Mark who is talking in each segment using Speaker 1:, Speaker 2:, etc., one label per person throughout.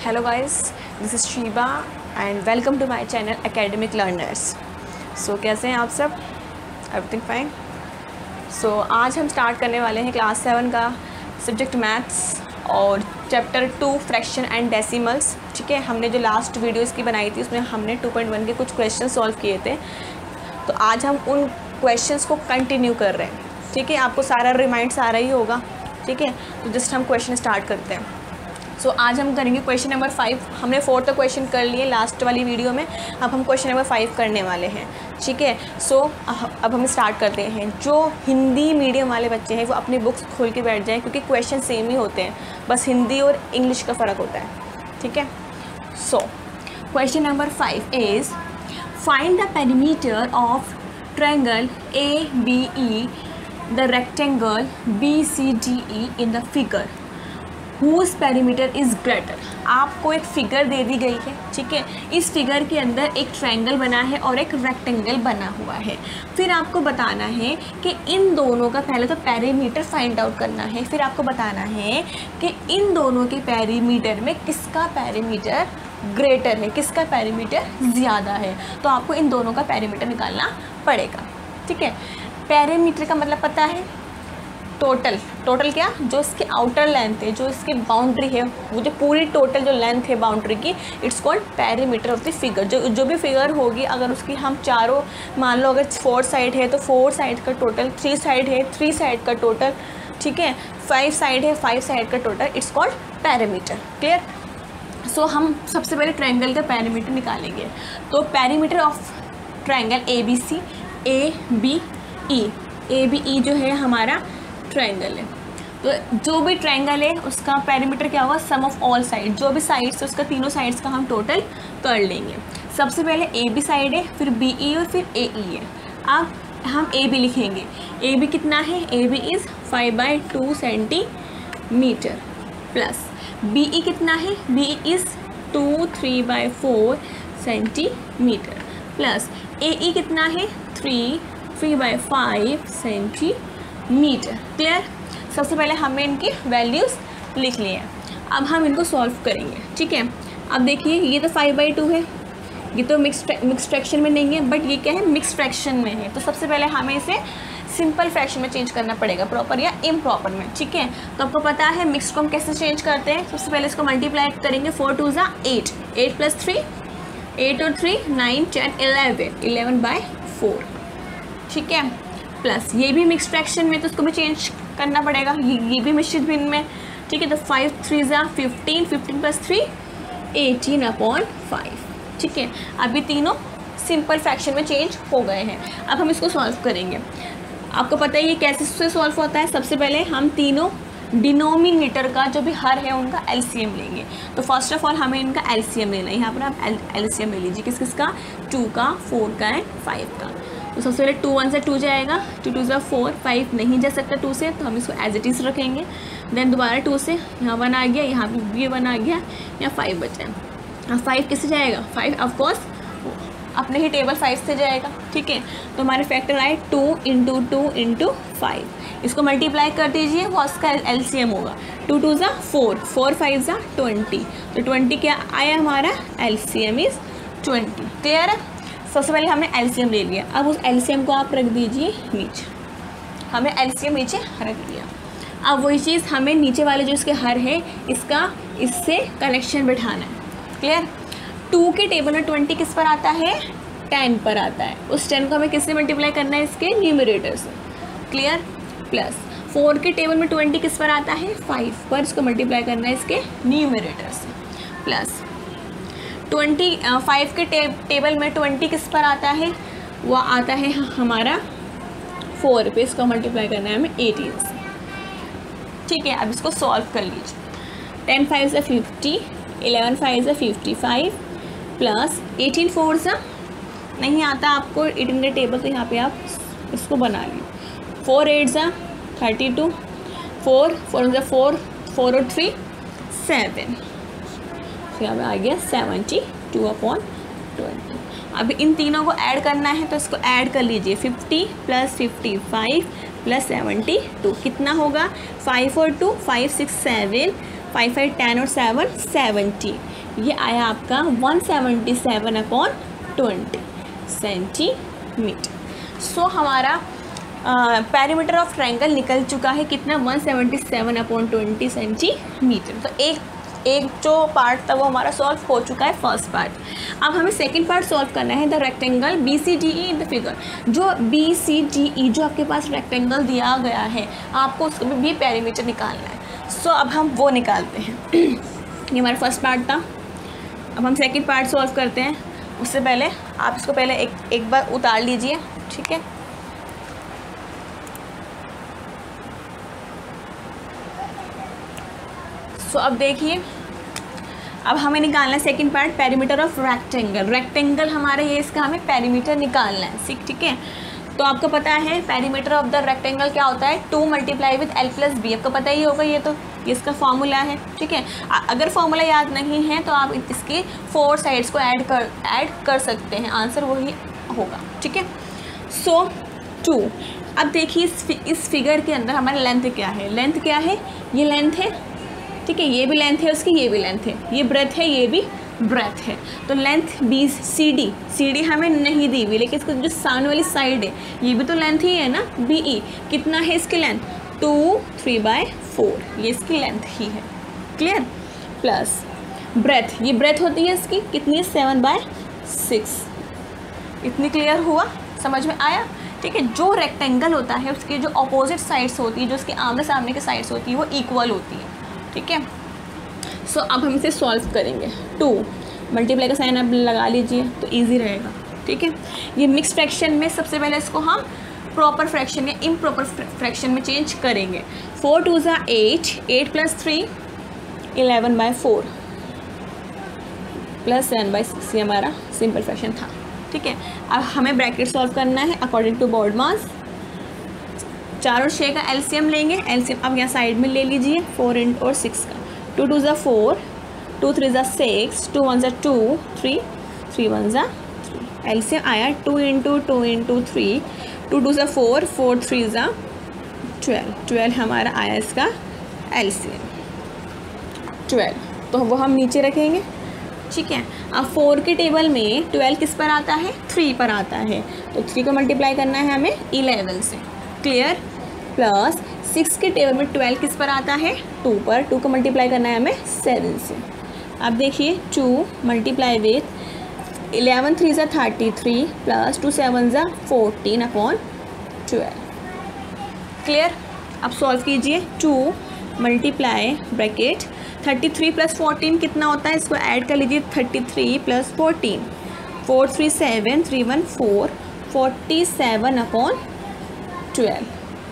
Speaker 1: Hello guys, this is Shiba and welcome to my channel Academic Learners. So कैसे हैं आप सब? Everything fine? So आज हम स्टार्ट करने वाले हैं क्लास 7 का सब्जेक्ट मैथ्स और चैप्टर 2 फ्रैक्शन एंड डेसिमल्स. ठीक है, हमने जो लास्ट वीडियो इसकी बनाई थी उसमें हमने 2.1 के कुछ क्वेश्चन सॉल्व किए थे. तो आज हम उन क्वेश्चंस को कंटिन्यू कर रहे हैं. ठीक है, आपको सारा रिमाइंड्स आ रहा ही होगा. ठीक है, तो जस्ट हम क्वेश्चन स्टार्ट करते हैं. सो आज हम करेंगे क्वेश्चन नंबर 5. हमने 4th क्वेश्चन कर लिए लास्ट वाली वीडियो में. अब हम क्वेश्चन नंबर 5 करने वाले हैं. ठीक है, सो अब हम स्टार्ट करते हैं. जो हिंदी मीडियम वाले बच्चे हैं वो अपनी बुक्स खोल के बैठ जाएं क्योंकि क्वेश्चन सेम ही होते हैं, बस हिंदी और इंग्लिश का फ़र्क होता है. ठीक है, so question number 5 is find the perimeter of triangle ABE the rectangle BCDE in the figure whose perimeter is greater. आपको एक फिगर दे दी गई है. ठीक है, इस फिगर के अंदर एक ट्रायंगल बना है और एक रेक्टेंगल बना हुआ है. फिर आपको बताना है कि इन दोनों का पहले तो पेरीमीटर फाइंड आउट करना है. फिर आपको बताना है कि इन दोनों के पेरीमीटर में किसका पेरीमीटर ग्रेटर है, किसका पेरीमीटर ज़्यादा है. तो आपको इन दोनों का पेरीमीटर निकालना पड़ेगा. ठीक है, पेरीमीटर का मतलब पता है टोटल क्या, जो इसकी आउटर लेंथ है, जो इसकी बाउंड्री है, वो जो पूरी टोटल जो लेंथ है बाउंड्री की, it's called perimeter of the figure. जो भी फिगर होगी अगर उसकी हम चारों मान लो अगर 4 साइड है तो 4 साइड का टोटल, 3 साइड है 3 साइड का टोटल. ठीक है, 5 साइड है 5 साइड का total, it's called perimeter. Clear. So हम सबसे पहले ट्रायंगल का पेरीमीटर निकालेंगे. तो perimeter of triangle ABC ABE जो है हमारा ट्रायंगल है. तो जो भी ट्रायंगल है उसका पेरीमीटर क्या होगा, सम ऑफ ऑल साइड. जो भी साइड्स है उसका तीनों साइड्स का हम टोटल कर लेंगे. सबसे पहले AB साइड है, फिर BE और फिर AE है. अब हम AB लिखेंगे. AB कितना है, AB is 5/2 centimetre. Plus BE कितना है, BE is 3/4 centimetre. Plus AE कितना है, 3/5 सेंटीमीटर. क्लियर. सबसे पहले हमें इनकी वैल्यूज़ लिख लिए हैं. अब हम इनको सॉल्व करेंगे. ठीक है, अब देखिए ये तो 5/2 है, ये तो मिक्स फ्रैक्शन में नहीं है, बट ये क्या है, मिक्स फ्रैक्शन में है. तो सबसे पहले हमें इसे सिंपल फ्रैक्शन में चेंज करना पड़ेगा, प्रॉपर या इम्प्रॉपर में. ठीक है, तो आपको पता है मिक्स को हम कैसे चेंज करते हैं. सबसे पहले इसको मल्टीप्लाई करेंगे. 4 2 ज़ा 8, 8 + 3 8 और 3 9 10 11/4. ठीक है, प्लस ये भी मिक्स फ्रैक्शन में तो उसको भी चेंज करना पड़ेगा, ये भी मिश्रित भिन्न में. ठीक है, तो 5 3 ज़ा 15, 15 + 3 18/5. ठीक है, अभी तीनों सिंपल फ्रैक्शन में चेंज हो गए हैं. अब हम इसको सॉल्व करेंगे. आपको पता है ये कैसे सॉल्व होता है. सबसे पहले हम तीनों डिनोमिनेटर का जो भी हर है उनका LCM लेंगे. तो फर्स्ट ऑफ ऑल हमें इनका LCM लेना है. यहाँ पर आप LCM ले लीजिए. किसका, 2 का, 4 का एंड 5 का. तो सबसे पहले 2 1 से 2 जाएगा, 2 2 ज़ा 4, 5 नहीं जा सकता 2 से, तो हम इसको एज इट इज़ रखेंगे. देन दोबारा 2 से यहाँ 1 आ गया, यहाँ भी 1 आ गया, यहाँ 5 बचा. यहाँ 5 किससे जाएगा, 5 ऑफकोर्स अपने ही टेबल 5 से जाएगा. ठीक है, तो हमारे फैक्टर आए 2 × 2 × 5. इसको मल्टीप्लाई कर दीजिए, वो उसका LCM होगा. 2 2 ज़ा 4, 4 5 ज़ा 20. तो 20 क्या आया हमारा, LCM इज़ 20. क्लियर है. सबसे पहले हमने LCM ले लिया. अब उस LCM को आप रख दीजिए नीचे. हमने LCM नीचे रख दिया. अब वही चीज़ हमें नीचे वाले जो इसके हर है इसका इससे कनेक्शन बिठाना है. क्लियर. 2 के टेबल में 20 किस पर आता है, 10 पर आता है. उस 10 को हमें किससे मल्टीप्लाई करना है, इसके न्यूमरेटर से. क्लियर. प्लस 4 के टेबल में 20 किस पर आता है, 5 पर. इसको मल्टीप्लाई करना है इसके न्यूमरेटर से. प्लस 5 के टेबल में 20 किस पर आता है, वो आता है हमारा 4 पे. इसको मल्टीप्लाई करना है हमें 18 से. ठीक है, अब इसको सॉल्व कर लीजिए. 10 5 ज़ा 50, 11 5 ज़ा 55, प्लस 18 4 ज़ा नहीं आता आपको 18 के टेबल, तो यहाँ पे आप इसको बना लीजिए. 4 8 ज़ा 32, 4 4 ज़ा 4, 4 और 3 7. यहाँ पे आ गया 72/20. अब इन तीनों को ऐड करना है तो इसको ऐड कर लीजिए. 50 + 55 + 72 कितना होगा, 5 और 2 5 6 7, 5 5 10 और 7 70. ये आया आपका 177/20 सेंटीमीटर। सो हमारा पेरीमीटर ऑफ ट्रायंगल निकल चुका है कितना, 177/20 सेंटीमीटर। तो एक जो पार्ट था वो हमारा सॉल्व हो चुका है, फर्स्ट पार्ट। अब हमें सेकंड पार्ट सॉल्व करना है, the rectangle BCDE in the figure. जो BCDE जो आपके पास रेक्टेंगल दिया गया है, आपको उसका भी पेरीमीटर निकालना है। सो अब हम वो निकालते हैं। ये हमारा फर्स्ट पार्ट था। अब हम सेकंड पार्ट सॉल्व करते हैं। उससे पहले आप इसको पहले एक बार उतार लीजिए, ठीक है। सो अब देखिए, अब हमें निकालना है second part, perimeter of rectangle. Rectangle हमारे ये इसका हमें पेरीमीटर निकालना है, ठीक है। तो आपको पता है पेरीमीटर ऑफ द रेक्टेंगल क्या होता है, 2 × L+B। आपको पता ही होगा, ये इसका फॉर्मूला है, ठीक है। अगर फॉर्मूला याद नहीं है तो आप इसकी 4 साइड्स को ऐड कर सकते हैं, आंसर वही होगा, ठीक है। सो 2। अब देखिए इस फिगर के अंदर हमारा लेंथ क्या है, लेंथ क्या है, ये लेंथ है, ठीक है। ये भी लेंथ है उसकी, ये भी लेंथ है, ये ब्रेथ है, ये भी ब्रेथ है। तो लेंथ CD हमें नहीं दी हुई, लेकिन इसको जो सामने वाली साइड है ये भी तो लेंथ ही है ना, BE। कितना है इसकी लेंथ, 2/3/4, ये इसकी लेंथ ही है, क्लियर। प्लस ब्रेथ, ये ब्रेथ होती है इसकी कितनी, 7/6। इतनी क्लियर हुआ, समझ में आया, ठीक है। जो रेक्टेंगल होता है उसके जो अपोजिट साइड्स होती है, जो उसके आमने सामने की साइड्स होती है, वो इक्वल होती है, ठीक है। सो अब हम इसे सॉल्व करेंगे। 2 मल्टीप्लाई का साइन आप लगा लीजिए तो इजी रहेगा, ठीक है। ये मिक्स फ्रैक्शन में सबसे पहले इसको हम प्रॉपर फ्रैक्शन या इम्प्रॉपर फ्रैक्शन में चेंज करेंगे। 4 2 = 8, 8 + 3 11/4 प्लस 7/6, ये हमारा सिंपल फ्रैक्शन था, ठीक है। अब हमें ब्रैकेट सॉल्व करना है अकॉर्डिंग टू बोर्ड मास। 4 और 6 का एलसीएम लेंगे, एलसीएम अब यहाँ साइड में ले लीजिए, 4 और 6 का। 2 2 = 4, 2 3 = 6, 2 1 = 2, 3 3 1 = 3। एलसीएम आया 2 × 2 × 3, 2 2 = 4, 4 3 = 12, 12 हमारा आया इसका एलसीएम 12। तो वो हम नीचे रखेंगे, ठीक है। अब 4 के टेबल में 12 किस पर आता है, 3 पर आता है, तो 3 को मल्टीप्लाई करना है हमें 11 से, क्लियर। प्लस 6 के टेबल में 12 किस पर आता है, 2 पर, 2 को मल्टीप्लाई करना है हमें 7 से। अब देखिए 2 मल्टीप्लाई विथ 11 3 = 33 प्लस 2 7 = 14/12, क्लियर। अब सॉल्व कीजिए। 2 मल्टीप्लाई ब्रैकेट 33 + 14 कितना होता है, इसको ऐड कर लीजिए, 33 + 14, 4 3 7, 3 1 4, 47/12।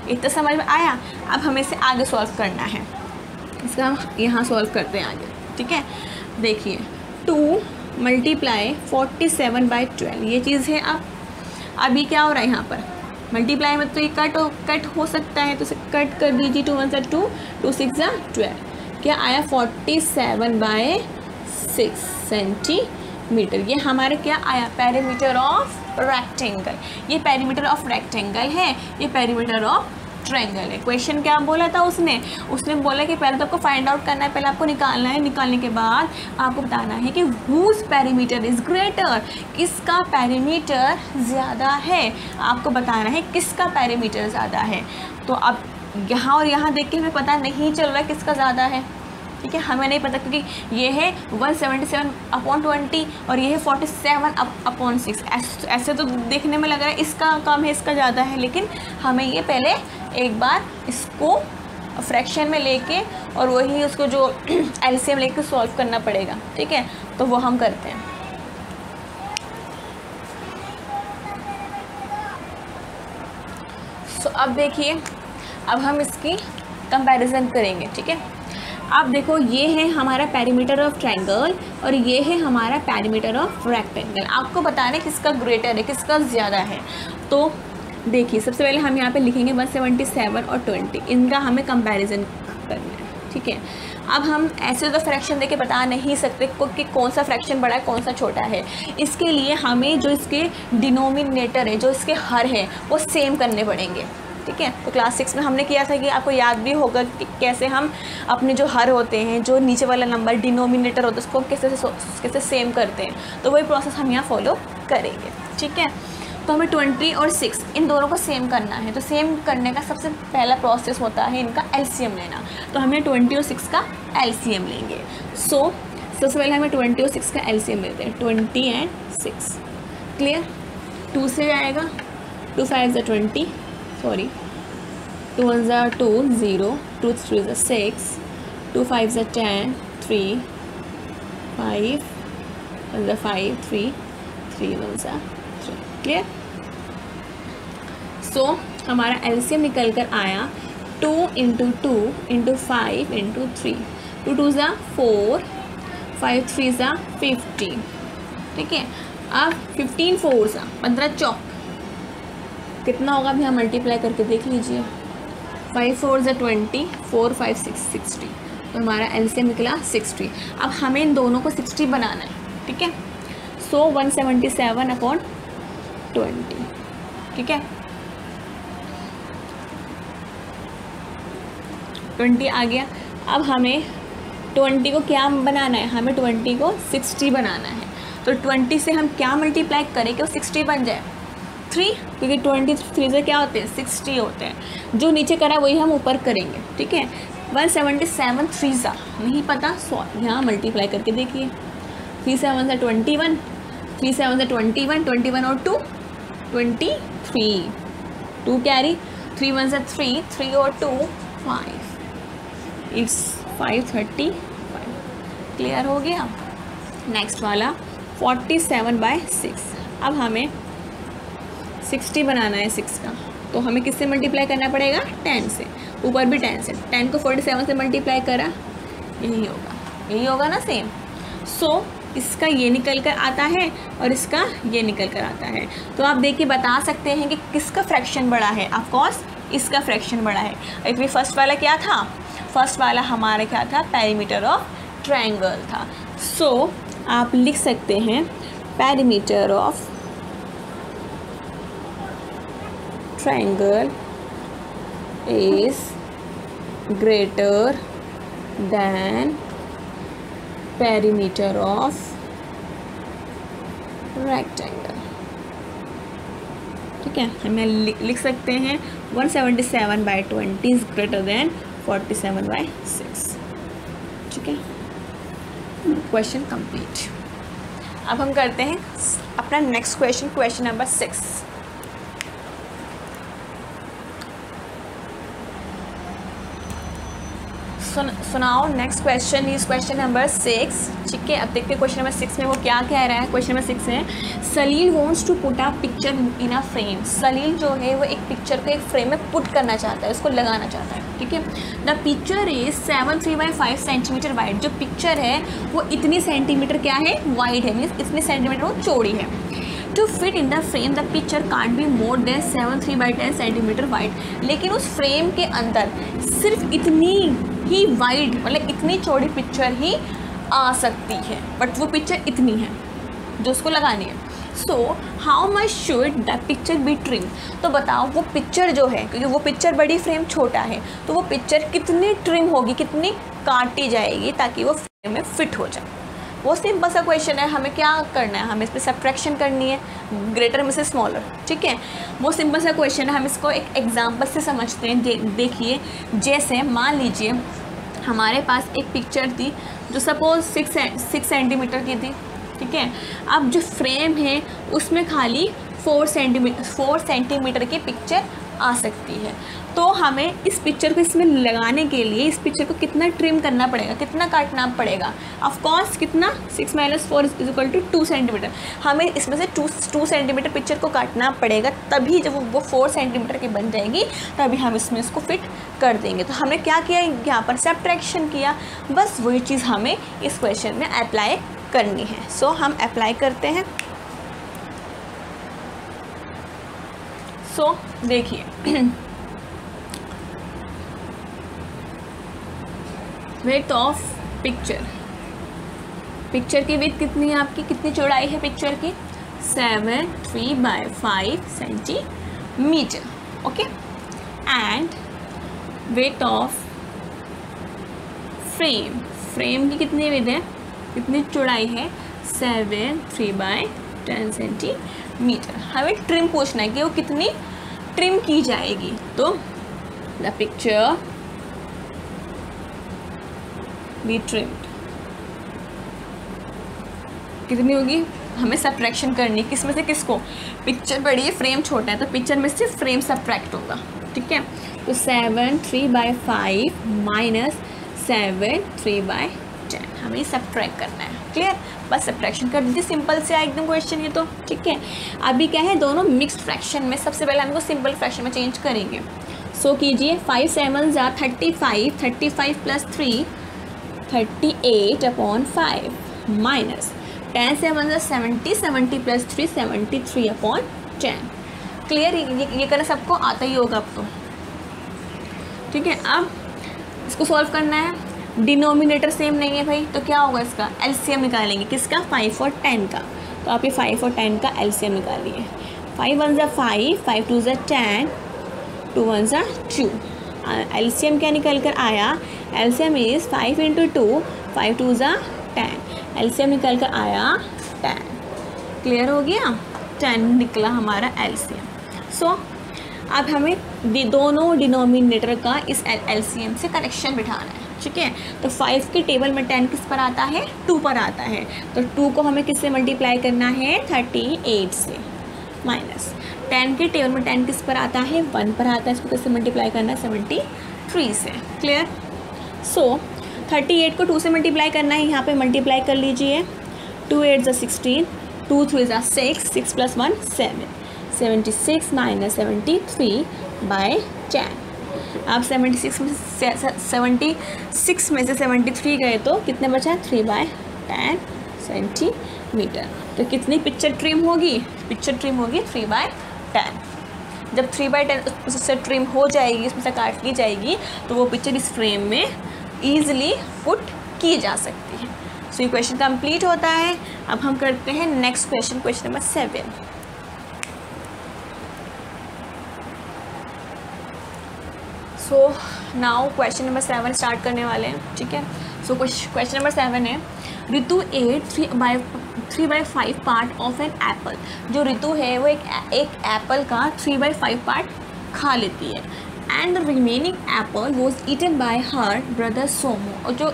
Speaker 1: इतना समझ में आया। अब हमें इसे आगे सॉल्व करना है, इसका हम यहाँ सॉल्व करते हैं आगे, ठीक है। देखिए 2 मल्टीप्लाई 47/12, ये चीज़ है। अब अभी क्या हो रहा है यहाँ पर, मल्टीप्लाई में तो ये कट हो सकता है, तो इसे कट कर दीजिए। 2 1 = 2, 2 6 = 12, क्या आया 47/6 सेंटीमीटर। ये हमारे क्या आया, पेरीमीटर ऑफ रेक्टेंगल। ये पेरीमीटर ऑफ रेक्टेंगल है, ये पेरीमीटर ऑफ ट्रायंगल है। क्वेश्चन क्या बोला था उसने बोला कि पहले तो आपको फाइंड आउट करना है, पहले आपको निकालना है, निकालने के बाद आपको बताना है कि हुज पेरीमीटर इज़ ग्रेटर, किसका पेरीमीटर ज़्यादा है, आपको बताना है किसका पेरीमीटर ज़्यादा है। तो अब यहाँ और यहाँ देख के हमें पता नहीं चल रहा है किसका ज़्यादा है, ठीक है। हमें नहीं पता क्योंकि ये है 177/20 और ये है 47/6। ऐसे तो देखने में लग रहा है इसका कम है इसका ज़्यादा है, लेकिन हमें ये पहले एक बार इसको फ्रैक्शन में लेके और वही उसको जो एलसीएम लेके सॉल्व करना पड़ेगा, ठीक है। तो वो हम करते हैं। सो अब देखिए, अब हम इसकी कंपैरिजन करेंगे, ठीक है। अब देखो ये है हमारा पेरीमीटर ऑफ ट्रायंगल और ये है हमारा पेरीमीटर ऑफ रेक्टेंगल। आपको बताना है किसका ग्रेटर है, किसका ज़्यादा है। तो देखिए सबसे पहले हम यहाँ पे लिखेंगे 177 और 20, इनका हमें कंपैरिजन करना है, ठीक है। अब हम ऐसे तो फ्रैक्शन देके बता नहीं सकते कि कौन सा फ्रैक्शन बड़ा है कौन सा छोटा है। इसके लिए हमें जो इसके डिनोमिनेटर है, जो इसके हर है, वो सेम करने पड़ेंगे, ठीक है। तो क्लास 6 में हमने किया था कि आपको याद भी होगा कि कैसे हम अपने जो हर होते हैं, जो नीचे वाला नंबर डिनोमिनेटर होता है, उसको कैसे सेम करते हैं। तो वही प्रोसेस हम यहाँ फॉलो करेंगे, ठीक है। तो हमें 20 और 6 इन दोनों को सेम करना है। तो सेम करने का सबसे पहला प्रोसेस होता है इनका एलसीएम लेना। तो हमें 20 और 6 का एलसीएम लेंगे। सो सबसे पहले हमें 20 और 6 का एलसीएम लेते हैं, 20 एंड 6। क्लियर? 2 से आएगा, 2 5 is 20, sorry 2 1 is 2 0, 2 3 is 6, 2 5 is 10, 3 5 1 is 5 3 3 1 is 3। Clear? सो हमारा एलसीएम निकल कर आया 2 × 2 × 5 × 3, 2 2 is 4, 5 3 is 15। ठीक है। अब 15 4 सा 15 चौक कितना होगा, अभी हम मल्टीप्लाई करके देख लीजिए। 5 4 is 20, 4 5 6 60। तो हमारा एलसीएम निकला 60। अब हमें इन दोनों को 60 बनाना है, ठीक है। सो 177/20, ठीक है। 20 आ गया। अब हमें 20 को क्या बनाना है, हमें 20 को 60 बनाना है। तो 20 से हम क्या मल्टीप्लाई करें कि वो 60 बन जाए, 3, क्योंकि 23 से क्या होते हैं 60 होते हैं। जो नीचे करा वही हम ऊपर करेंगे, ठीक है। 177 3 सा नहीं पता, यहाँ मल्टीप्लाई करके देखिए। 3 7 is 21, 3 7 is 21, 21 और 2 23, 2 कैरी, 3 1 is 3, 3 और 2 5, इट्स 535। क्लियर हो गया। नेक्स्ट वाला 47/6। अब हमें 60 बनाना है 6 का। तो हमें किससे मल्टीप्लाई करना पड़ेगा, 10 से, ऊपर भी 10 से। 10 को 47 से मल्टीप्लाई करा, यही होगा ना सेम। सो इसका ये निकल कर आता है और इसका ये निकल कर आता है। तो आप देखिए बता सकते हैं कि किसका फ्रैक्शन बड़ा है। ऑफ कोर्स इसका फ्रैक्शन बड़ा है। एक्चुअली फर्स्ट वाला क्या था, फर्स्ट वाला हमारा क्या था, पेरीमीटर ऑफ ट्रायंगल था। सो आप लिख सकते हैं perimeter of triangle is greater then perimeter of rectangle. ठीक है, हमें लिख सकते हैं 177/20 इज ग्रेटर देन 47/6। ठीक है, क्वेश्चन कंप्लीट। अब हम करते हैं अपना नेक्स्ट क्वेश्चन, क्वेश्चन नंबर 6। सुनाओ next question is question number 6। ठीक है, अब देखते हैं क्वेश्चन नंबर 6 में वो क्या कह रहा है। क्वेश्चन नंबर 6 है Salil wants to put a picture in a frame. Salil जो है वो एक पिक्चर को एक फ्रेम में पुट करना चाहता है, उसको लगाना चाहता है। ठीक है, the picture is 73/5 centimetre wide. जो पिक्चर है वो इतनी सेंटीमीटर क्या है, वाइड है, मीन्स इतनी सेंटीमीटर वो चौड़ी है। To fit in the frame the picture can't be more than 73/10 centimetre wide. लेकिन उस फ्रेम के अंदर सिर्फ इतनी ही वाइड, मतलब इतनी चौड़ी पिक्चर ही आ सकती है, बट वो पिक्चर इतनी है जो उसको लगानी है। So how much should the picture be trim. तो बताओ वो पिक्चर जो है, क्योंकि वो पिक्चर बड़ी फ्रेम छोटा है, तो वो पिक्चर कितनी ट्रिम होगी, कितनी काटी जाएगी ताकि वो फ्रेम में फिट हो जाए। वो सिंपल सा क्वेश्चन है, हमें क्या करना है, हमें इस पर सब्ट्रैक्शन करनी है, ग्रेटर में से स्मॉलर। ठीक है, वो सिंपल सा क्वेश्चन है, हम इसको एक एग्जांपल से समझते हैं। देखिए, जैसे मान लीजिए हमारे पास एक पिक्चर थी जो सपोज 6 सेंटीमीटर की थी। ठीक है, अब जो फ्रेम है उसमें खाली 4 सेंटीमीटर की पिक्चर आ सकती है। तो हमें इस पिक्चर को इसमें लगाने के लिए इस पिक्चर को कितना ट्रिम करना पड़ेगा, कितना काटना पड़ेगा। ऑफ कोर्स कितना, 6 - 4 = 2 सेंटीमीटर। हमें इसमें से 2 सेंटीमीटर पिक्चर को काटना पड़ेगा, तभी जब वो 4 सेंटीमीटर की बन जाएगी तभी हम इसमें इसको फिट कर देंगे। तो हमने क्या किया, यहाँ पर सब्ट्रैक्शन किया। बस वही चीज़ हमें इस क्वेश्चन में अप्लाई करनी है। सो हम अप्लाई करते हैं। सो देखिए, विड्थ ऑफ पिक्चर, पिक्चर की विड्थ कितनी है आपकी, कितनी चौड़ाई है पिक्चर की, 73/5 centimetre. Okay, and weight of frame, frame की कितनी विड्थ है, कितनी चौड़ाई है, 7 3/10 सेंटीमीटर। हमें ट्रिम पूछना है कि वो कितनी ट्रिम की जाएगी। तो द पिक्चर बी ट्रिम्ड, कितनी होगी, हमें सब्ट्रैक्शन करनी, किस में से किसको, पिक्चर बड़ी है फ्रेम छोटा है तो पिक्चर में से फ्रेम सब्ट्रैक्ट होगा, ठीक है। तो 7 3/5 माइनस 7 3/10 हमें सब्ट्रैक्ट करना है, क्लियर। बस सब्ट्रैक्शन कर दीजिए, सिंपल से एकदम क्वेश्चन ये तो, ठीक है। अभी क्या है, दोनों मिक्स्ड फ्रैक्शन में सबसे पहले हमको सिंपल फ्रैक्शन में चेंज करेंगे। सो कीजिए 5 7 जा 35, 35 प्लस 3 38/5 माइनस 10 7 जा 70, 70 प्लस 3 73/10। क्लियर, ये करना सबको आता ही होगा अब तो, ठीक है। अब इसको सॉल्व करना है, डिनोमिनेटर सेम नहीं है भाई, तो क्या होगा, इसका एलसीएम निकालेंगे, किसका, 5 और 10 का। तो आप ये 5 और 10 का एलसीएम निकालिए। 5 1 जा 5, 5 2 जा 10, 2 1 जा 2। एलसीएम क्या निकल कर आया, एलसीएम इज 5 × 2, 5 2 जा 10, एलसीएम निकल कर आया 10। क्लियर हो गया, 10 निकला हमारा एलसीएम। सो अब हमें दोनों डिनोमिनेटर का इस एलसीएम से कनेक्शन बिठाना है, ठीक है। तो 5 के टेबल में 10 किस पर आता है, 2 पर आता है, तो 2 को हमें किससे मल्टीप्लाई करना है, 38 से, माइनस 10 के टेबल में 10 किस पर आता है, 1 पर आता है, इसको किससे मल्टीप्लाई करना है, 73 से। क्लियर। सो 38 को 2 से मल्टीप्लाई करना है, यहाँ पे मल्टीप्लाई कर लीजिए, 2 8 जा 16, 2 3 जा 6, 6 + 1 7, 76 माइनस 73/10। आप 76 में से 73 गए तो कितने बचा, 3/10 सेंटीमीटर। तो कितनी पिक्चर ट्रिम होगी, पिक्चर ट्रिम होगी 3/10। जब 3/10 उससे ट्रिम हो जाएगी, उसमें से काट ली जाएगी, तो वो पिक्चर इस फ्रेम में ईजिली पुट की जा सकती है। सो ये क्वेश्चन कंप्लीट होता है। अब हम करते हैं next question, question number 7। So now question number 7 start करने वाले हैं, ठीक है। सो क्वेश्चन नंबर 7 है, Ritu ate 3/5 part of an apple. जो ऋतु है वो एक एप्पल का 3/5 पार्ट खा लेती है, and the remaining apple was eaten by her brother Somu. और जो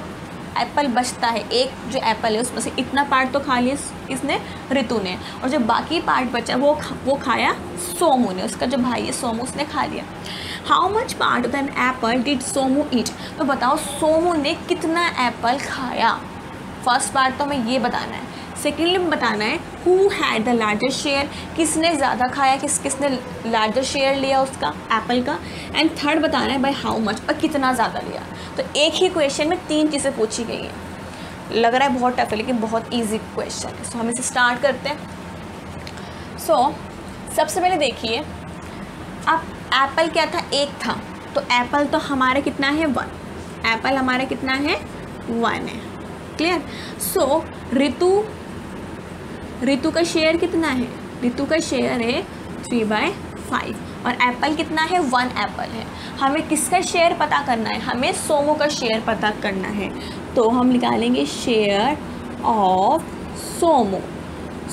Speaker 1: एप्पल बचता है, एक जो एप्पल है उसमें से इतना पार्ट तो खा लिया इसने, ऋतु ने, और जो बाकी पार्ट बचा वो खाया सोमू ने, उसका जो भाई है सोमू, उसने खा लिया। How much part of an apple did Somu eat. तो बताओ सोमू ने कितना एप्पल खाया। फर्स्ट पार्ट तो हमें ये बताना है, सेकेंडली बताना है who had the largest share, किसने ज़्यादा खाया, किसने लार्जर शेयर लिया उसका एप्पल का, एंड थर्ड बताना है बाय हाउ मच, और कितना ज़्यादा लिया। तो एक ही क्वेश्चन में 3 चीज़ें पूछी गई हैं। लग रहा है बहुत टफ है, लेकिन बहुत ईजी क्वेश्चन है। सो हम इसे स्टार्ट करते हैं। सो सबसे पहले देखिए, अब एप्पल क्या था, एक था, तो एप्पल तो हमारे कितना है, 1। एप्पल हमारा कितना है, 1 है। क्लियर। सो ऋतु का शेयर कितना है, ऋतु का शेयर है 3/5, और एप्पल कितना है, 1 एप्पल है। हमें किसका शेयर पता करना है, हमें सोमू का शेयर पता करना है। तो हम निकालेंगे शेयर ऑफ सोमू।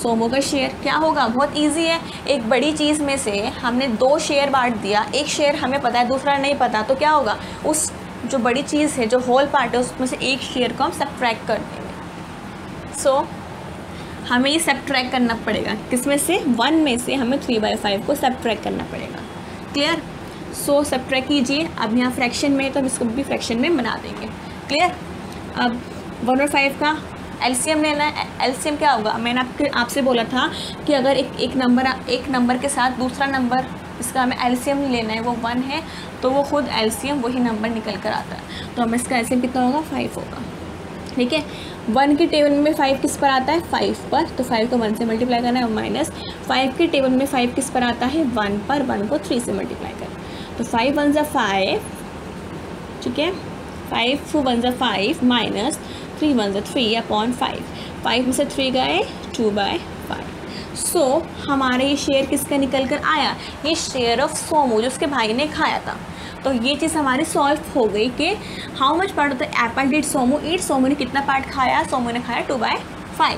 Speaker 1: सोमू का शेयर क्या होगा, बहुत इजी है। एक बड़ी चीज़ में से हमने 2 शेयर बांट दिया, एक शेयर हमें पता है दूसरा नहीं पता, तो क्या होगा, उस जो बड़ी चीज़ है, जो होल पार्ट है, उसमें से एक शेयर को हम सब्ट्रैक्ट कर देंगे। सो हमें ये सब्ट्रैक्ट करना पड़ेगा, किसमें से, 1 में से हमें 3/5 को सब्ट्रैक्ट करना पड़ेगा। क्लियर। सो सब्ट्रैक्ट कीजिए। अब यहाँ फ्रैक्शन में, तो हम इसको भी फ्रैक्शन में बना देंगे। क्लियर। अब 1 और 5 का एलसीएम लेना है। एलसीएम क्या होगा, मैंने आपसे बोला था कि अगर एक नंबर के साथ दूसरा नंबर, इसका हमें एलसीएम लेना है, वो 1 है, तो वो खुद एलसीएम वही नंबर निकल कर आता है। तो हमें इसका एलसीएम कितना होगा, 5 होगा। ठीक है। 1 के टेबल में 5 किस पर आता है, 5 पर, तो 5 को 1 से मल्टीप्लाई करना है, माइनस 5 के टेबल में 5 किस पर आता है, 1 पर, 1 को 3 से मल्टीप्लाई करना, तो 5 1 जा 5, ठीक है, 5 1 जा 5 माइनस 3 1 जा 3/5, 5 में से 3 गए, 2/5। सो हमारे ये शेयर किसका निकल कर आया, ये शेयर ऑफ सोमू, जो उसके भाई ने खाया था। तो ये चीज़ हमारी सॉल्व हो गई कि how much part of the apple did Somu eat, Somu ने कितना पार्ट खाया, सोमू ने खाया 2/5।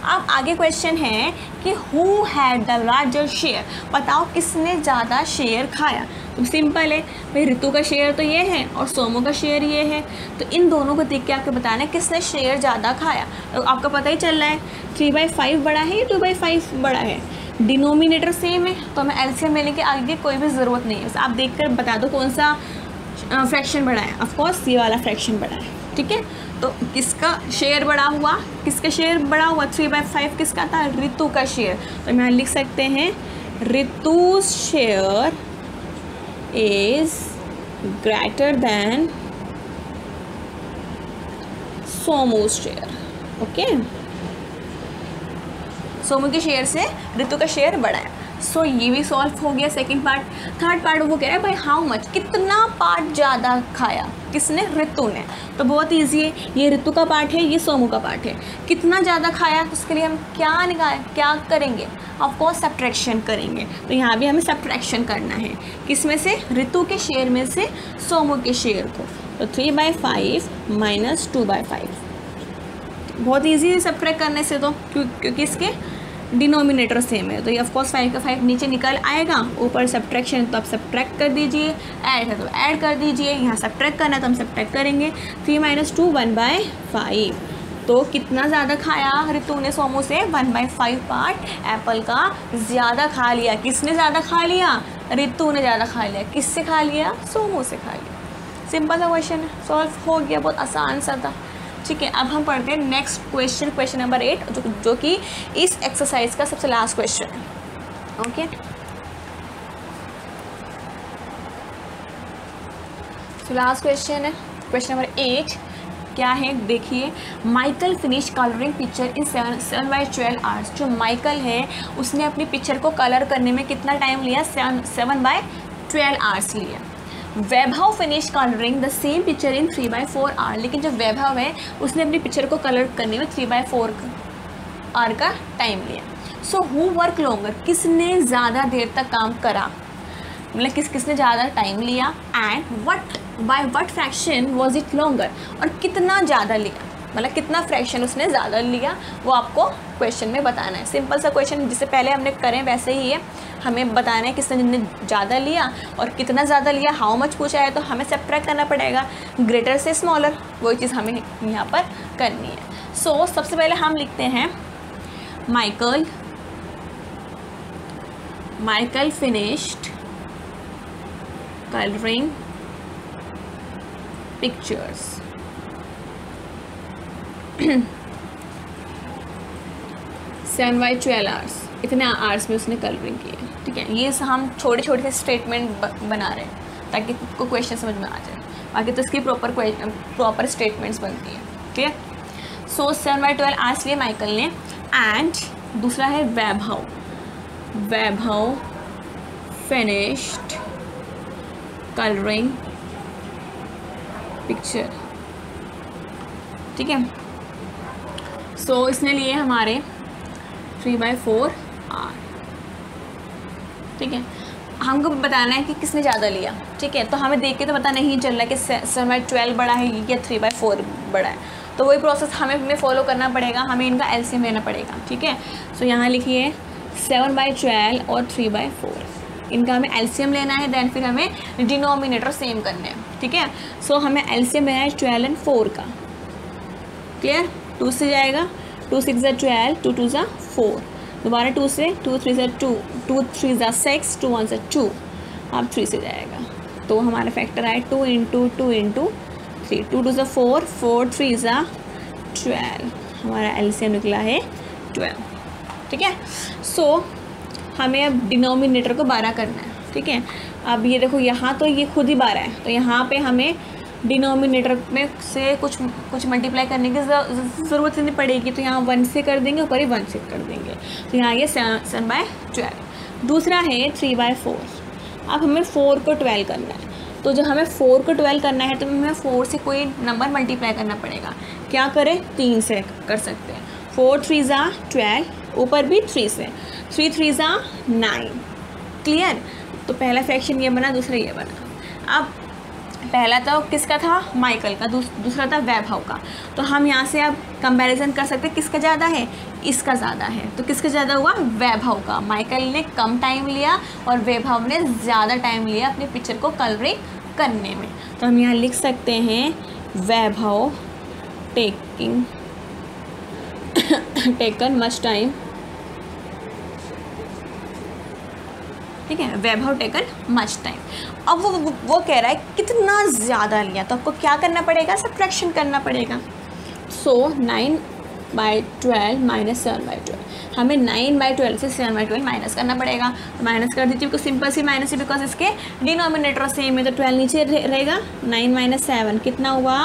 Speaker 1: अब आगे क्वेश्चन है कि who had the larger share, बताओ किसने ज़्यादा शेयर खाया। तो सिंपल है भाई, ऋतु का शेयर तो ये है और सोमू का शेयर ये है, तो इन दोनों को देख के आपको बताना है किसने शेयर ज़्यादा खाया। तो आपका पता ही चल रहा है 3/5 बड़ा है या 2/5 बड़ा है, डिनोमिनेटर सेम है, तो हमें एलसीएम लेने के आगे कोई भी ज़रूरत नहीं है। आप देख कर बता दो कौन सा फ्रैक्शन बड़ा है। ऑफकोर्स ये वाला फ्रैक्शन बड़ा है, ठीक है। तो किसका शेयर बड़ा हुआ, किसका शेयर बड़ा हुआ, 3/5 किसका था, ऋतु का शेयर। तो हम यहाँ लिख सकते हैं Ritu share is greater than Somu share. Okay, Somu के शेयर से ऋतु का शेयर बड़ा है। सो ये भी सॉल्व हो गया सेकंड पार्ट। थर्ड पार्ट वो कह रहा है भाई हाउ मच, कितना पार्ट ज़्यादा खाया, किसने, ऋतु ने। तो बहुत ईजी है, ये ऋतु का पार्ट है, ये सोमू का पार्ट है। कितना ज़्यादा खाया, तो उसके लिए हम क्या करेंगे, ऑफकोर्स सब्ट्रैक्शन करेंगे। तो यहाँ भी हमें सब्ट्रैक्शन करना है, किस में से, ऋतु के शेयर में से सोमू के शेयर को। तो 3/5 माइनस 2/5, बहुत ईजी है सब्ट्रैक्ट करने से, तो क्योंकि इसके डिनोमिनेटर सेम है। तो ये ऑफकोर्स 5 का 5 नीचे निकल आएगा, ऊपर सब्ट्रैक्शन तो आप सब्ट्रैक्ट कर दीजिए, ऐड है तो ऐड कर दीजिए, यहाँ सब्ट्रैक्ट करना है तो हम सब्ट्रैक्ट करेंगे। 3 - 2 1/5। तो कितना ज़्यादा खाया ऋतु ने सोमू से, 1/5 पार्ट एप्पल का ज़्यादा खा लिया। किसने ज़्यादा खा लिया, ऋतु ने ज़्यादा खा लिया। किससे खा लिया, सोमू से खा लिया। सिंपल सा क्वेश्चन है, सॉल्व हो गया, बहुत आसान सा था, ठीक है। अब हम पढ़ते हैं नेक्स्ट क्वेश्चन, क्वेश्चन नंबर 8, जो कि इस एक्सरसाइज का सबसे लास्ट क्वेश्चन है। ओके, तो लास्ट क्वेश्चन है, क्वेश्चन नंबर 8 क्या है देखिए। Michael finish colouring picture in 7/12 hours. जो माइकल है उसने अपनी पिक्चर को कलर करने में कितना टाइम लिया, 7/12 आवर्स लिया। Vaibhav finish colouring the same picture in 3/4 hour. लेकिन जो वैभव है उसने अपनी पिक्चर को कलर करने में 3/4 आवर का टाइम लिया। सो हु वर्क लॉन्गर, किसने ज़्यादा देर तक काम करा, मतलब किसने ज़्यादा टाइम लिया, and by what fraction was it longer, और कितना ज़्यादा लिया, मतलब कितना फ्रैक्शन उसने ज़्यादा लिया, वो आपको क्वेश्चन में बताना है। सिंपल सा क्वेश्चन जिससे पहले हमने करें वैसे ही है, हमें बताना है किसने ज़्यादा लिया और कितना ज़्यादा लिया। हाउ मच पूछा है तो हमें सब्ट्रैक्ट करना पड़ेगा ग्रेटर से स्मॉलर, वही चीज़ हमें यहाँ पर करनी है। सो सबसे पहले हम लिखते हैं Michael finished colouring pictures 7/12 hours, इतने आवर्स में उसने कलरिंग की है, ठीक है। ये हम छोटे छोटे से स्टेटमेंट बना रहे हैं ताकि आपको क्वेश्चन समझ में आ जाए, बाकी तो इसकी प्रॉपर स्टेटमेंट्स बनती है, ठीक है। सो 7/12 आवर्स लिए माइकल ने, एंड दूसरा है वैभव फिनिश्ड कलरिंग पिक्चर, ठीक है। सो इसने लिए हमारे 3/4 आवर, ठीक है। हमको बताना है कि किसने ज़्यादा लिया, ठीक है। तो हमें देख के तो पता नहीं चल रहा है कि 7/12 बड़ा है या 3/4 बड़ा है, तो वही प्रोसेस हमें फॉलो करना पड़ेगा, हमें इनका एलसीएम लेना पड़ेगा, ठीक है। सो यहाँ लिखिए 7/12 और 3/4, इनका हमें एलसीएम लेना है, देन फिर हमें डिनोमिनेटर सेम करने हैं, ठीक है। सो हमें एलसीएम लेना है 12 और 4 का, क्लियर। 2 से जाएगा, 2 6 = 12, 2 2 = 4, दोबारा 2 से, 2 3 = 2, 2 3 = 6, 2 1 = 2, अब 3 से जाएगा तो हमारा फैक्टर आए 2 × 2 × 3, 2 2 = 4, 4 3 = 12, हमारा एलसीएम निकला है 12, ठीक है। सो हमें अब डिनोमिनेटर को 12 करना है, ठीक है। अब ये देखो यहाँ तो ये खुद ही 12 है, तो यहाँ पे हमें डिनोमिनेटर में से कुछ मल्टीप्लाई करने की ज़रूरत नहीं पड़ेगी, तो यहाँ 1 से कर देंगे, ऊपर ही 1 से कर देंगे, तो यहाँ ये 7/12। दूसरा है 3/4, अब हमें 4 को 12 करना है, तो जब हमें 4 को 12 करना है तो हमें 4 से कोई नंबर मल्टीप्लाई करना पड़ेगा। क्या करें, 3 से कर सकते हैं, 4 3 = 12, ऊपर भी 3 से, 3 3 = 9, क्लियर। तो पहला फ्रैक्शन ये बना, दूसरा ये बना। अब पहला तो किसका था, माइकल का, दूसरा था वैभव का। तो हम यहाँ से अब कंपैरिजन कर सकते हैं किसका ज़्यादा है, इसका ज़्यादा है। तो किसका ज़्यादा हुआ, वैभव का। माइकल ने कम टाइम लिया और वैभव ने ज़्यादा टाइम लिया अपने पिक्चर को कलरिंग करने में। तो हम यहाँ लिख सकते हैं वैभव टेकन मच टाइम, ठीक है, वैभव टेकन मच टाइम। अब वो कह रहा है कितना ज़्यादा लिया, तो आपको क्या करना पड़ेगा, सब्ट्रैक्शन करना पड़ेगा। सो 9/12 माइनस 7/12, हमें 9/12 से 7/12 माइनस करना पड़ेगा। तो माइनस कर दीजिए, बिकॉज सिंपल सी माइनस है, बिकॉज इसके डिनोमिनेटर सेम है। तो 12 नीचे रहेगा, 9 - 7 कितना हुआ,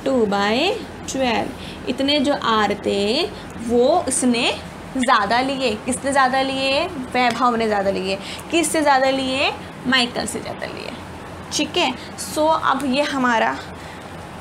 Speaker 1: 2/12। इतने जो आर थे वो इसने ज़्यादा लिए। किसने ज़्यादा लिए, वैभव ने ज़्यादा लिए। किससे ज़्यादा लिए, माइकल से ज़्यादा लिए, ठीक है। सो अब ये हमारा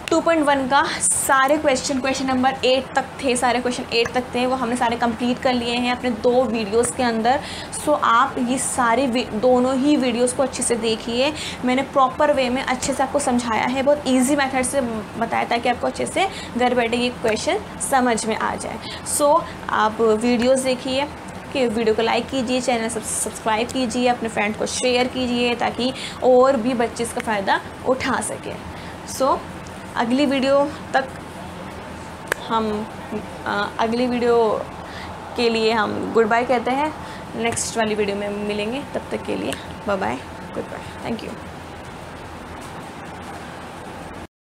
Speaker 1: 2.1 का सारे क्वेश्चन नंबर 8 तक थे, सारे क्वेश्चन 8 तक थे, वो हमने सारे कंप्लीट कर लिए हैं अपने 2 वीडियोस के अंदर। सो आप ये सारे दोनों ही वीडियोस को अच्छे से देखिए। मैंने प्रॉपर वे में अच्छे से आपको समझाया है, बहुत इजी मेथड से बताया ताकि आपको अच्छे से घर बैठे ये क्वेश्चन समझ में आ जाए। सो आप वीडियोस देखिए, कि वीडियो को लाइक कीजिए, चैनल सब्सक्राइब कीजिए, अपने फ्रेंड को शेयर कीजिए ताकि और भी बच्चे इसका फ़ायदा उठा सकें। सो अगली वीडियो तक हम अगली वीडियो के लिए हम गुड बाय कहते हैं। नेक्स्ट वाली वीडियो में मिलेंगे, तब तक के लिए bye bye, good bye, thank you.